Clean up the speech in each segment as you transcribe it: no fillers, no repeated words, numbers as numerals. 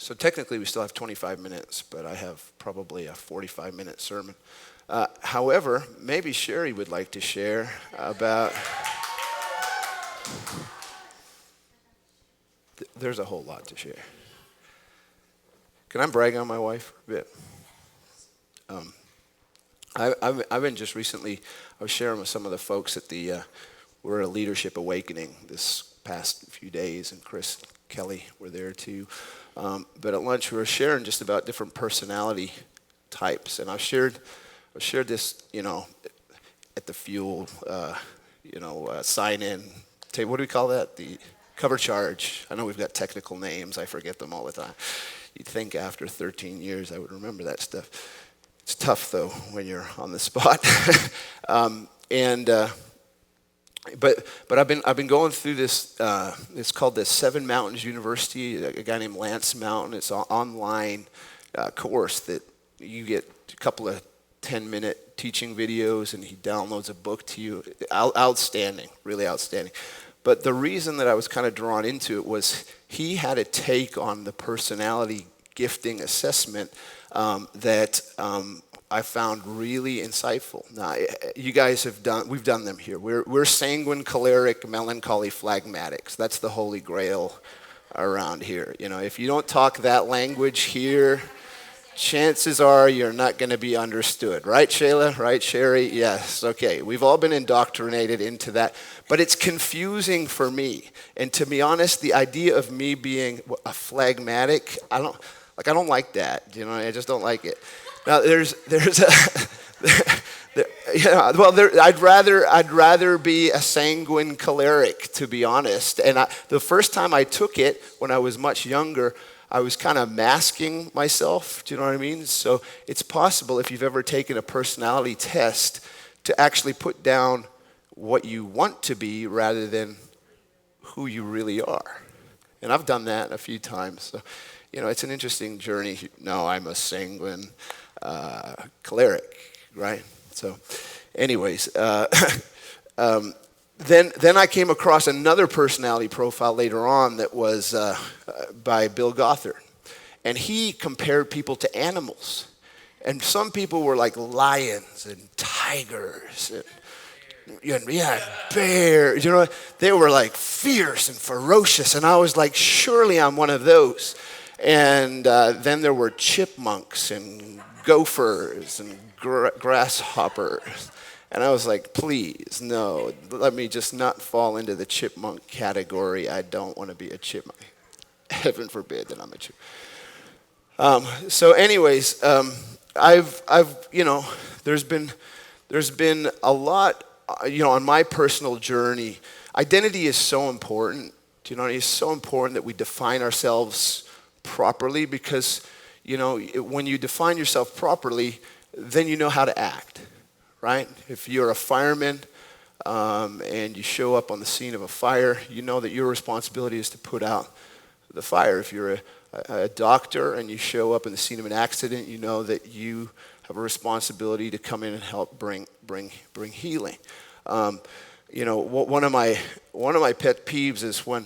So technically we still have 25 minutes, but I have probably a 45-minute sermon. However, maybe Shari would like to share about... There's a whole lot to share. Can I brag on my wife a bit? I've been just recently, I was sharing with some of the folks at we're at a leadership awakening this past few days, and Chris, Kelly were there too. But at lunch we were sharing just about different personality types, and I shared this, at the fuel, sign in. What do we call that? The cover charge. I know we've got technical names. I forget them all the time. You'd think after 13 years I would remember that stuff. It's tough though when you're on the spot. But I've been going through this. It's called the Seven Mountains University. A guy named Lance Mountain. It's an online course that you get a couple of 10-minute teaching videos, and he downloads a book to you. Outstanding, really outstanding. But the reason that I was kind of drawn into it was he had a take on the personality gifting assessment that I found really insightful. Now, you guys we've done them here. We're sanguine, choleric, melancholy, phlegmatics. That's the holy grail around here. If you don't talk that language here, chances are you're not going to be understood. Right, Shayla? Right, Shari? Yes. Okay. We've all been indoctrinated into that. But it's confusing for me. And to be honest, the idea of me being a phlegmatic, I don't like that. I just don't like it. Now, I'd rather be a sanguine choleric, to be honest. And the first time I took it, when I was much younger, I was kind of masking myself. Do you know what I mean? So it's possible, if you've ever taken a personality test, to actually put down what you want to be rather than who you really are. And I've done that a few times. So, it's an interesting journey. No, I'm a sanguine choleric, right? So anyways, then I came across another personality profile later on that was by Bill Gothard. And he compared people to animals. And some people were like lions and tigers and bears. They were like fierce and ferocious. And I was like, surely I'm one of those. And then there were chipmunks and gophers and grasshoppers. And I was like, please, no, let me just not fall into the chipmunk category. I don't want to be a chipmunk. Heaven forbid that I'm a chipmunk. So anyways, there's been a lot, on my personal journey. Identity is so important. It's so important that we define ourselves properly, because, when you define yourself properly, then you know how to act. Right? If you're a fireman and you show up on the scene of a fire, you know that your responsibility is to put out the fire. If you're a doctor and you show up in the scene of an accident, you know that you have a responsibility to come in and help bring healing. One of my pet peeves is when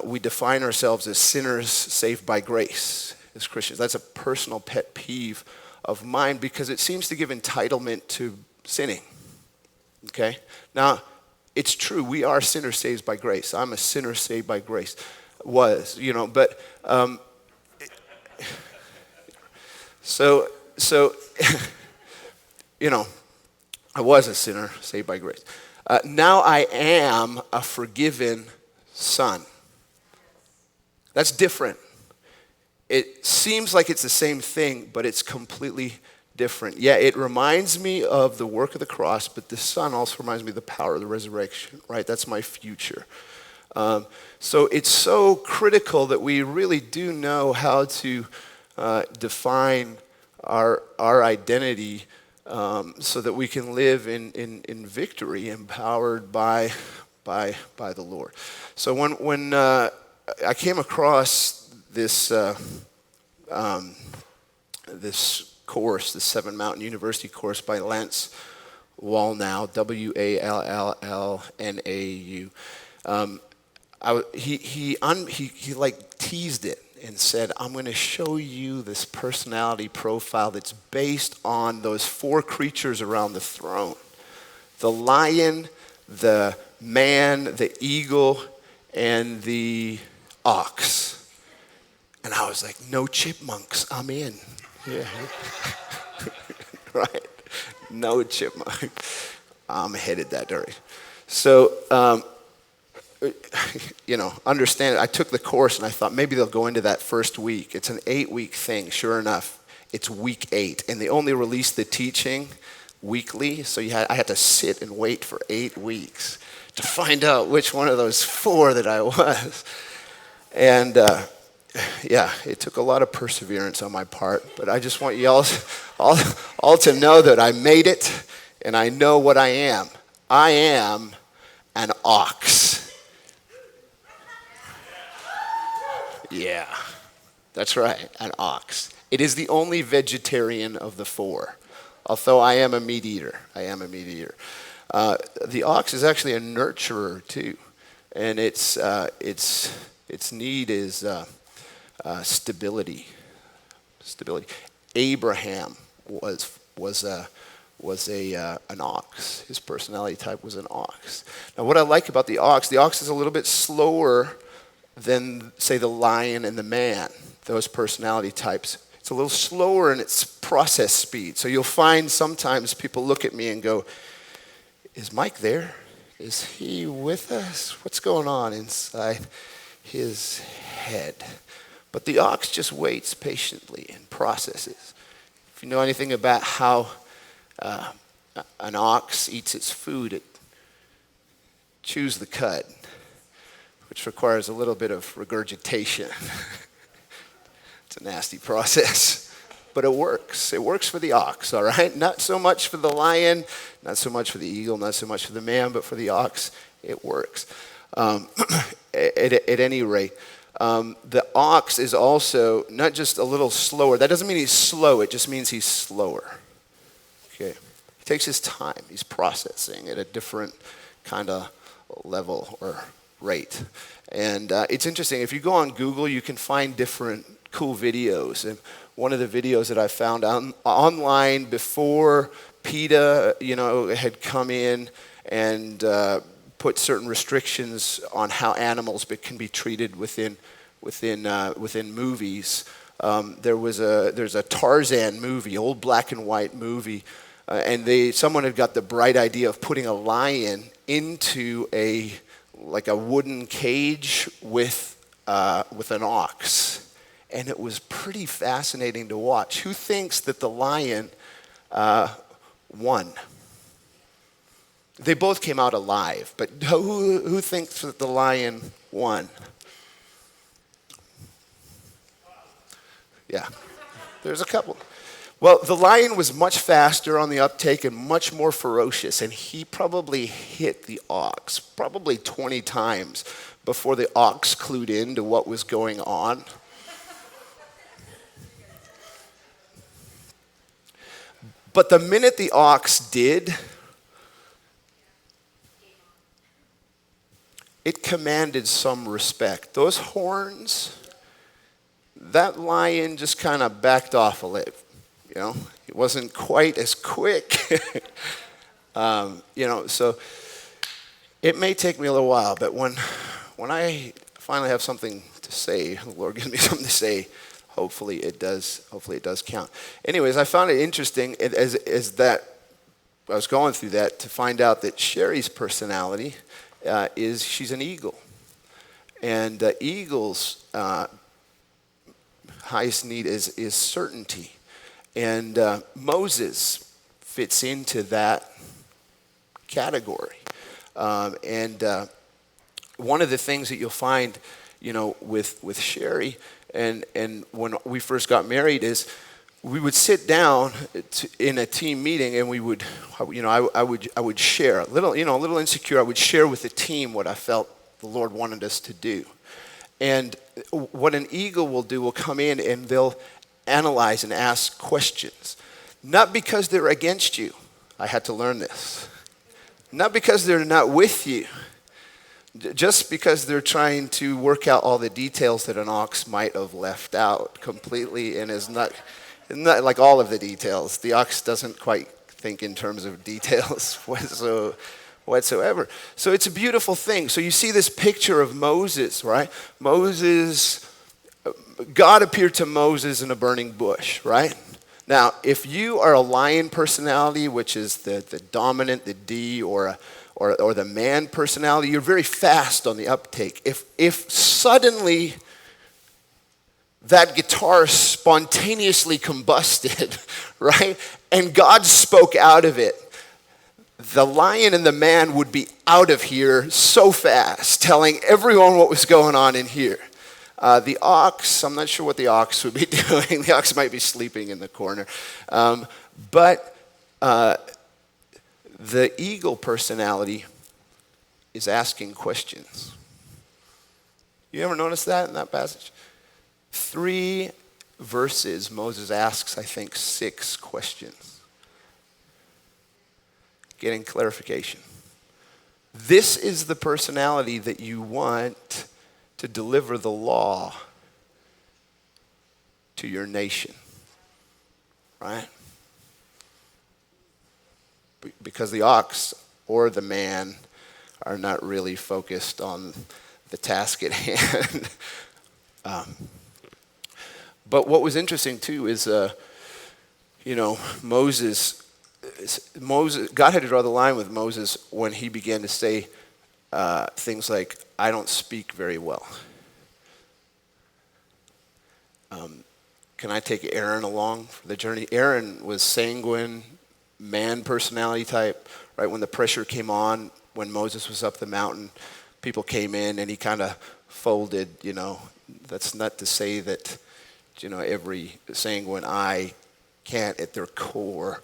we define ourselves as sinners saved by grace as Christians. That's a personal pet peeve of mine, because it seems to give entitlement to sinning. Okay? Now, it's true, we are sinners saved by grace. I'm a sinner saved by grace. But so I was a sinner saved by grace. Now I am a forgiven son. That's different. It seems like it's the same thing, but it's completely different. Yeah, it reminds me of the work of the cross, but the Son also reminds me of the power of the resurrection, right? That's my future. So it's so critical that we really do know how to define our identity so that we can live in victory, empowered by the Lord. So when I came across this course, the Seven Mountain University course by Lance Wallnau, Wallnau. He like teased it, and said, I'm going to show you this personality profile that's based on those four creatures around the throne: the lion, the man, the eagle, and the ox. And I was like, no chipmunks, I'm in. Yeah. Right? No chipmunk. I'm headed that direction. So, understand, I took the course and I thought maybe they'll go into that first week. It's an 8-week thing. Sure enough, it's week 8. And they only released the teaching weekly, so I had to sit and wait for 8 weeks to find out which one of those 4 that I was. And it took a lot of perseverance on my part, but I just want you all to know that I made it, and I know what I am. I am an ox. Yeah, that's right, an ox. It is the only vegetarian of the 4, although I am a meat eater. The ox is actually a nurturer too, and its need is stability. Abraham was an ox. His personality type was an ox. Now, what I like about the ox is a little bit slower than, say, the lion and the man, those personality types. It's a little slower in its process speed. So you'll find sometimes people look at me and go, is Mike there? Is he with us? What's going on inside his head? But the ox just waits patiently and processes. If you know anything about how an ox eats its food, it chews the cud, which requires a little bit of regurgitation. It's a nasty process, but it works. It works for the ox, all right? Not so much for the lion, not so much for the eagle, not so much for the man, but for the ox, it works. At any rate, the ox is also not just a little slower. That doesn't mean he's slow. It just means he's slower. Okay. He takes his time. He's processing at a different kind of level or rate. And it's interesting. If you go on Google, you can find different cool videos. And one of the videos that I found online before PETA, had come in and put certain restrictions on how animals can be treated within movies. There's a Tarzan movie, old black and white movie, and someone had got the bright idea of putting a lion into a wooden cage with an ox, and it was pretty fascinating to watch. Who thinks that the lion won? They both came out alive, but who thinks that the lion won? Yeah, there's a couple. Well, the lion was much faster on the uptake and much more ferocious, and he probably hit the ox probably 20 times before the ox clued in to what was going on. But the minute the ox did, it commanded some respect. Those horns, that lion just kind of backed off a little. It wasn't quite as quick. So it may take me a little while, but when I finally have something to say, the Lord gives me something to say, hopefully it does count. Anyways, I found it interesting as that I was going through that to find out that Shari's personality is she's an eagle. And eagles' highest need is certainty. And Moses fits into that category. And one of the things that you'll find, with Shari, and when we first got married, is we would sit down in a team meeting, and we would, I would share a little insecure. I would share with the team what I felt the Lord wanted us to do. And what an eagle will come in and they'll analyze and ask questions. Not because they're against you. I had to learn this. Not because they're not with you. just because they're trying to work out all the details that an ox might have left out completely and is not like all of the details. The ox doesn't quite think in terms of details whatsoever. So it's a beautiful thing. So you see this picture of Moses, right? God appeared to Moses in a burning bush, right? Now, if you are a lion personality, which is the dominant, the D, or the man personality, you're very fast on the uptake. If suddenly that guitar spontaneously combusted, right, and God spoke out of it, the lion and the man would be out of here so fast, telling everyone what was going on in here. The ox, I'm not sure what the ox would be doing. The ox might be sleeping in the corner. But the eagle personality is asking questions. You ever notice that in that passage? 3 verses, Moses asks, I think, 6 questions. Getting clarification. This is the personality that you want to deliver the law to your nation, right? Because the ox or the man are not really focused on the task at hand. But what was interesting too is, Moses, God had to draw the line with Moses when he began to say things like, I don't speak very well. Can I take Aaron along for the journey? Aaron was sanguine, man personality type, right? When the pressure came on, when Moses was up the mountain, people came in and he kind of folded, That's not to say that, every sanguine eye can't at their core,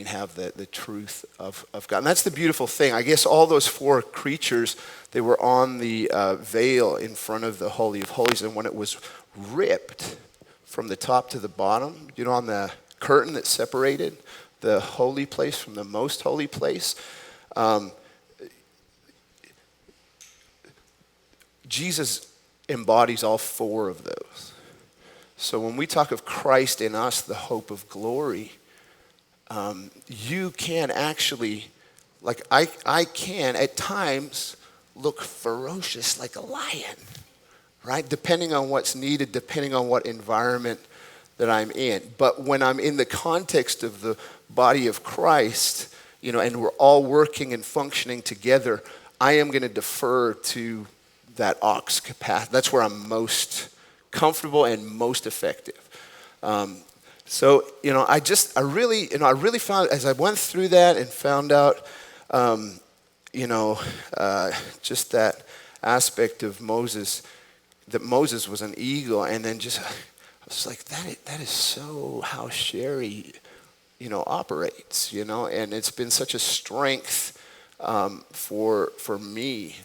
have the truth of God. And that's the beautiful thing. I guess all those 4 creatures, they were on the veil in front of the Holy of Holies. And when it was ripped from the top to the bottom, on the curtain that separated the holy place from the most holy place, Jesus embodies all 4 of those. So when we talk of Christ in us, the hope of glory, you can actually, I can at times look ferocious like a lion, right? Depending on what's needed, depending on what environment that I'm in. But when I'm in the context of the body of Christ, and we're all working and functioning together, I am going to defer to that ox capacity. That's where I'm most comfortable and most effective. So, I really found, as I went through that and found out, just that aspect of Moses, that Moses was an eagle, and then I was like, that is so how Shari, operates, and it's been such a strength for me,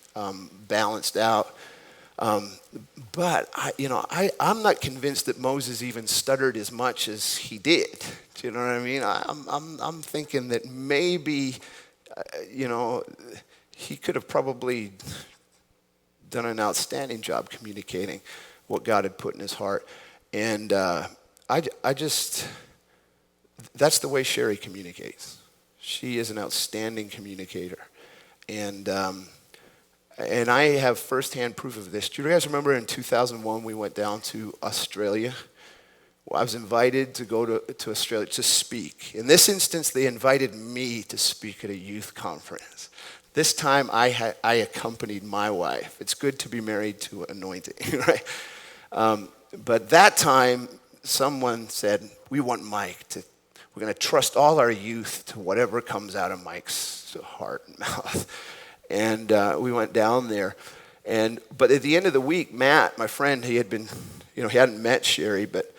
balanced out. But I'm not convinced that Moses even stuttered as much as he did. Do you know what I mean? I'm thinking that maybe, he could have probably done an outstanding job communicating what God had put in his heart. And that's the way Shari communicates. She is an outstanding communicator. And I have firsthand proof of this. Do you guys remember in 2001 we went down to Australia? Well, I was invited to go to Australia to speak. In this instance, they invited me to speak at a youth conference. This time I accompanied my wife. It's good to be married to anointing, right? But that time, someone said, we want Mike we're going to trust all our youth to whatever comes out of Mike's heart and mouth. And we went down there. But at the end of the week, Matt, my friend, he hadn't met Shari, but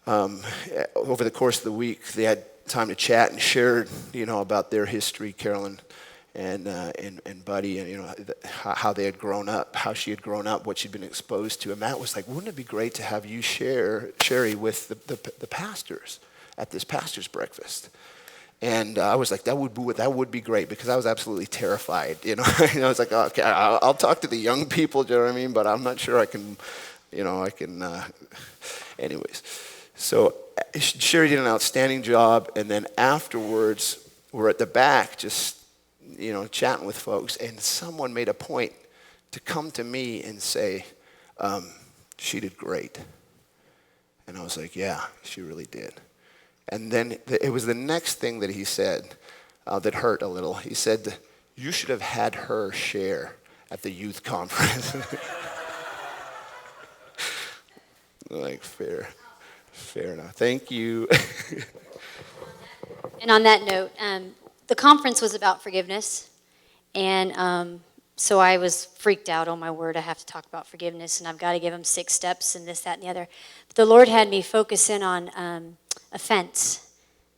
over the course of the week, they had time to chat and shared, about their history, Carolyn and Buddy, and how they had grown up, how she had grown up, what she'd been exposed to. And Matt was like, wouldn't it be great to have you share Shari with the pastors at this pastor's breakfast? And I was like, that would be great, because I was absolutely terrified. I was like, oh, okay, I'll talk to the young people. Do you know what I mean? But I'm not sure I can. Anyways, so Shari did an outstanding job, and then afterwards, we're at the back just chatting with folks, and someone made a point to come to me and say, she did great. And I was like, yeah, she really did. And then it was the next thing that he said that hurt a little. He said, you should have had her share at the youth conference. Like, fair enough. Thank you. And on that note, the conference was about forgiveness. And so I was freaked out. Oh, my word, I have to talk about forgiveness, and I've got to give them 6 steps and this, that, and the other. But the Lord had me focus in on offense,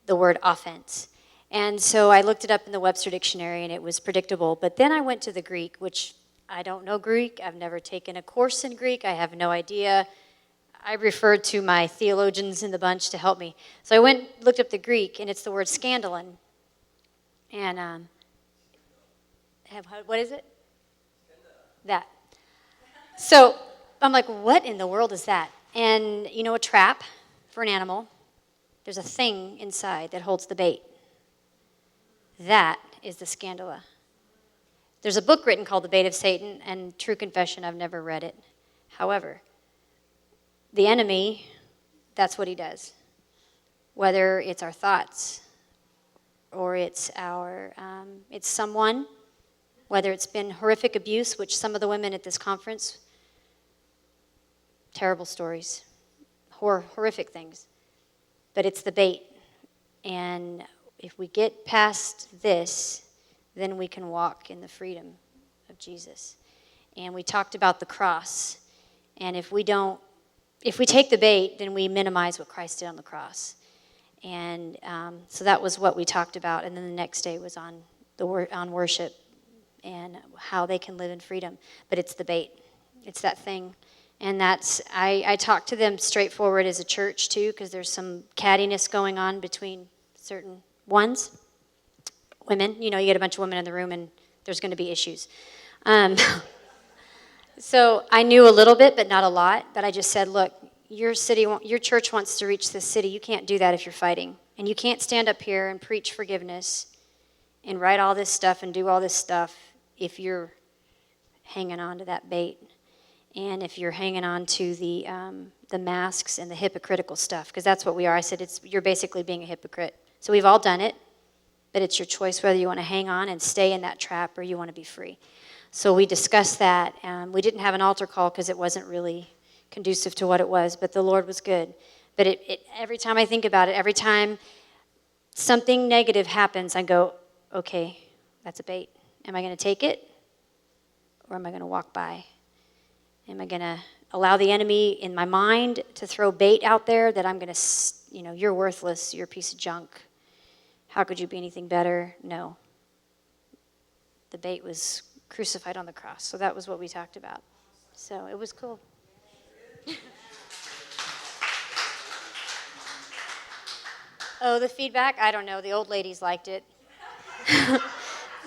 the word offense. And so I looked it up in the Webster Dictionary, and it was predictable. But then I went to the Greek, which I don't know Greek. I've never taken a course in Greek. I have no idea. I referred to my theologians in the bunch to help me. So I looked up the Greek, and it's the word scandalon. And what is it? That. So I'm like, what in the world is that? And a trap for an animal, there's a thing inside that holds the bait. That is the scandala. There's a book written called The Bait of Satan, and true confession, I've never read it. However, the enemy, that's what he does. Whether it's our thoughts, or it's it's someone, whether it's been horrific abuse, which some of the women at this conference, terrible stories, horrific things. But it's the bait. And if we get past this, then we can walk in the freedom of Jesus. And we talked about the cross. And if we take the bait, then we minimize what Christ did on the cross. And so that was what we talked about. And then the next day was on worship and how they can live in freedom. But it's the bait. It's that thing. And I talked to them straightforward as a church, too, because there's some cattiness going on between certain ones. Women, you get a bunch of women in the room, and there's going to be issues. So I knew a little bit, but not a lot. But I just said, look, your church wants to reach this city. You can't do that if you're fighting. And you can't stand up here and preach forgiveness and write all this stuff and do all this stuff if you're hanging on to that bait. And if you're hanging on to the masks and the hypocritical stuff, because that's what we are. I said, you're basically being a hypocrite. So we've all done it, but it's your choice whether you want to hang on and stay in that trap or you want to be free. So we discussed that. We didn't have an altar call because it wasn't really conducive to what it was, but the Lord was good. But every time I think about it, every time something negative happens, I go, okay, that's a bait. Am I going to take it, or am I going to walk by? Am I going to allow the enemy in my mind to throw bait out there that I'm going to, you're worthless, you're a piece of junk. How could you be anything better? No. The bait was crucified on the cross. So that was what we talked about. So it was cool. Oh, the feedback? I don't know. The old ladies liked it.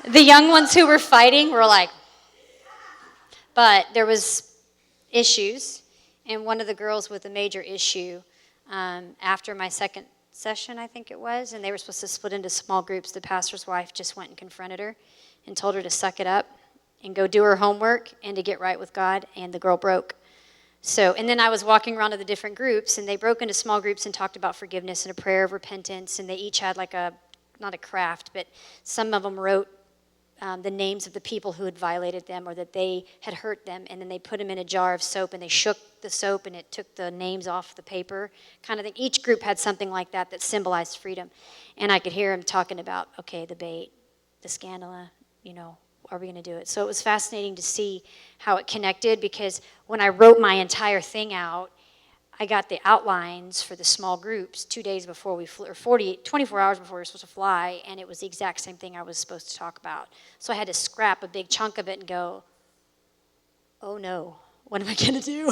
The young ones who were fighting were like, but there was issues, and one of the girls with a major issue, after my second session, I think it was, and they were supposed to split into small groups, the pastor's wife just went and confronted her and told her to suck it up and go do her homework and to get right with God, and the girl broke. So, and then I was walking around to the different groups, and they broke into small groups and talked about forgiveness and a prayer of repentance, and they each had like not a craft, but some of them wrote the names of the people who had violated them or that they had hurt them, and then they put them in a jar of soap, and they shook the soap, and it took the names off the paper kind of thing. Each group had something like that symbolized freedom. And I could hear him talking about, okay, the bait, the scandala, are we going to do it? So it was fascinating to see how it connected, because when I wrote my entire thing out, I got the outlines for the small groups 2 days before we flew, or 24 hours before we were supposed to fly, and it was the exact same thing I was supposed to talk about. So I had to scrap a big chunk of it and go, oh no, what am I going to do?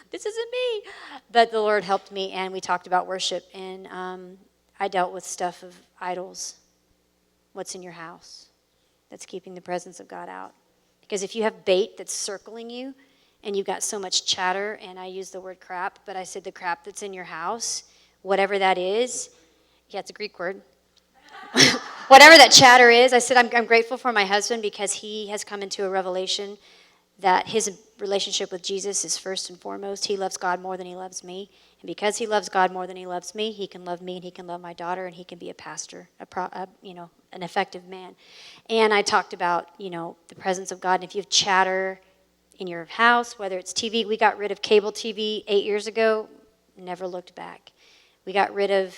This isn't me. But the Lord helped me, and we talked about worship, and I dealt with stuff of idols. What's in your house that's keeping the presence of God out? Because if you have bait that's circling you and you've got so much chatter, and I use the word crap, but I said the crap that's in your house, whatever that is, yeah, it's a Greek word. Whatever that chatter is, I said I'm grateful for my husband because he has come into a revelation that his relationship with Jesus is first and foremost. He loves God more than he loves me. And because he loves God more than he loves me, he can love me and he can love my daughter and he can be a pastor, an effective man. And I talked about, the presence of God. And if you have chatter in your house, whether it's TV, we got rid of cable TV 8 years ago, never looked back. We got rid of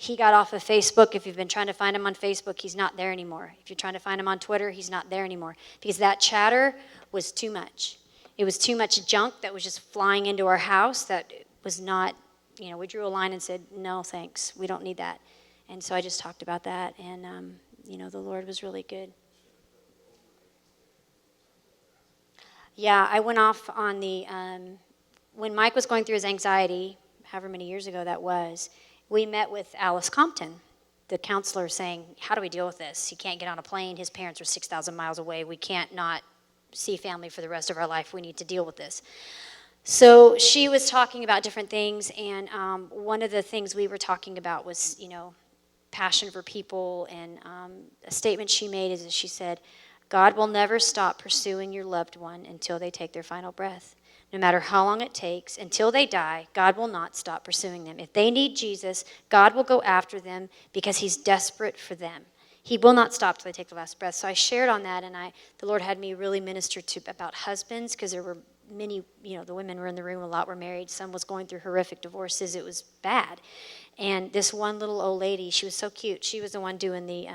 he got off of Facebook. If you've been trying to find him on Facebook, he's not there anymore. If you're trying to find him on Twitter, he's not there anymore. Because that chatter was too much. It was too much junk that was just flying into our house that was not, we drew a line and said, no, thanks. We don't need that. And so I just talked about that. And, the Lord was really good. Yeah, I went off on when Mike was going through his anxiety, however many years ago that was, we met with Alice Compton, the counselor, saying, how do we deal with this? He can't get on a plane. His parents are 6,000 miles away. We can't not see family for the rest of our life. We need to deal with this. So she was talking about different things, and one of the things we were talking about was, passion for people, and a statement she made is that she said, God will never stop pursuing your loved one until they take their final breath. No matter how long it takes, until they die, God will not stop pursuing them. If they need Jesus, God will go after them because he's desperate for them. He will not stop till they take the last breath. So I shared on that, and the Lord had me really minister about husbands, because there were many, the women were in the room, a lot were married. Some was going through horrific divorces. It was bad. And this one little old lady, she was so cute. She was the one doing the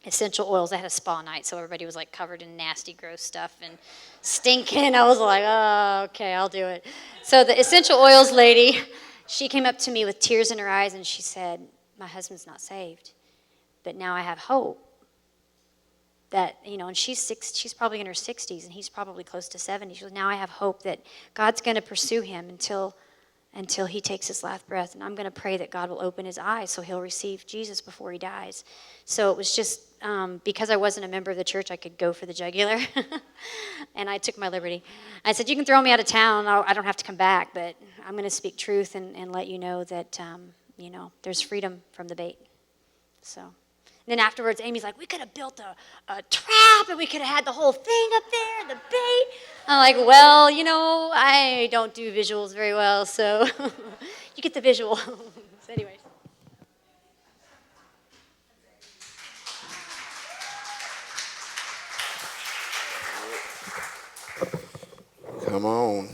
essential oils. They had a spa night, so everybody was like covered in nasty, gross stuff and stinking. I was like, oh, okay, I'll do it. So the essential oils lady, she came up to me with tears in her eyes, and she said, my husband's not saved, but now I have hope that, and she's probably in her 60s, and he's probably close to 70. She goes, now I have hope that God's going to pursue him until he takes his last breath, and I'm going to pray that God will open his eyes so he'll receive Jesus before he dies. So it was just, because I wasn't a member of the church, I could go for the jugular, and I took my liberty. I said, you can throw me out of town, I don't have to come back, but I'm going to speak truth and let you know that, there's freedom from the bait. So. And then afterwards, Amy's like, we could have built a trap, and we could have had the whole thing up there, the bait. I'm like, well, I don't do visuals very well, so you get the visual. So anyways. Come on.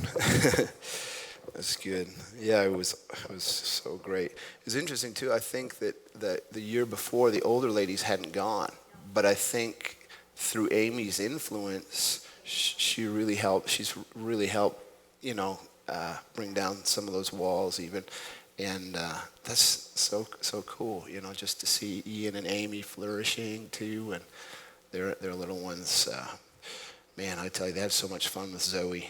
That's good. Yeah, it was so great. It's interesting too. I think that the year before, the older ladies hadn't gone, but I think through Amy's influence, she really helped. She's really helped, bring down some of those walls even, and that's so cool. Just to see Ian and Amy flourishing too, and their little ones. Man, I tell you, they had so much fun with Zoe.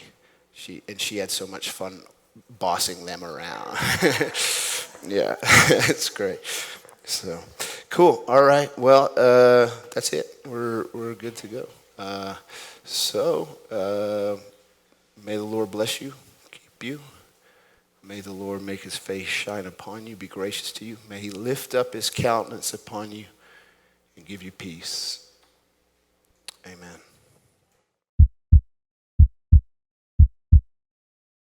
She had so much fun bossing them around. Yeah, it's great. So, cool. All right. Well, that's it. We're good to go. May the Lord bless you, keep you. May the Lord make his face shine upon you, be gracious to you. May he lift up his countenance upon you and give you peace. Amen.